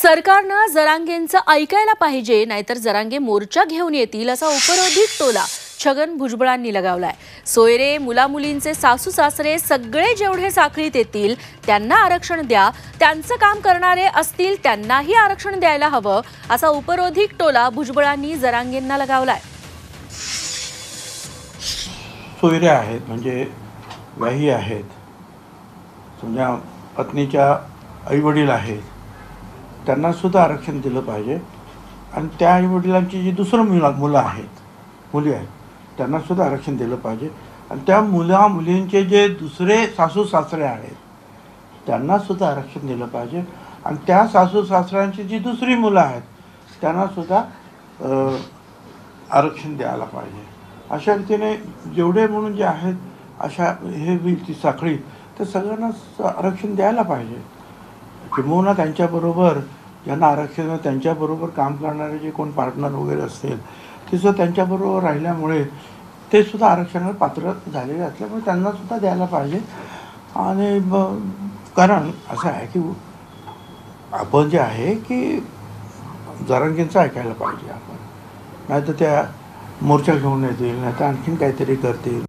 सरकारनं जरांगेंचं ऐकायला पाहिजे, नाहीतर जरांगे मोर्चा घेऊन येतील असा उपरोधिक टोला छगन भुजबळांनी लगावलाय। सोयरे, मुलामुलींचे सासू सासरे सगळे जेवढे साखळीत येतील त्यांना आरक्षण द्या, त्यांचं काम करणारे असतील त्यांनाही आरक्षण द्यायला हवं असा उपरोधिक टोला भुजबळांनी जरांगेंना लगावलाय। सोयरे आहेत म्हणजे व्याही आहेत, समजा पत्नीच्या आईवडील आहेत, त्यांना सुद्धा आरक्षण दिलं पाहिजे। आणि त्या आईवडिलांची जी दुसरं मुलं आहेत, मुली आहेत, त्यांना सुद्धा आरक्षण दिलं पाहिजे। आणि त्या मुलींचे जे दुसरे सासू सासरे आहेत त्यांना सुद्धा आरक्षण दिलं पाहिजे। आणि त्या सासू सासऱ्यांची जी दुसरी मुलं आहेत त्यांना सुद्धा आरक्षण द्यायला पाहिजे। अशा रीतीने जेवढे म्हणून जे आहेत अशा हे ती साखळी तर सगळ्यांना आरक्षण द्यायला पाहिजे। किंबहुना त्यांच्याबरोबर ज्यांना आरक्षण त्यांच्याबरोबर काम करणारे जे कोण पार्टनर वगैरे असतील ते सुद्धा त्यांच्याबरोबर राहिल्यामुळे ते सुद्धा आरक्षणाला पात्र झालेले असल्यामुळे त्यांना सुद्धा द्यायला पाहिजे। आणि कारण असं आहे की आपण जे आहे की जरांगेंचं ऐकायला पाहिजे आपण, नाही तर त्या मोर्चा घेऊन येतील, नाही तर आणखीन काहीतरी करतील।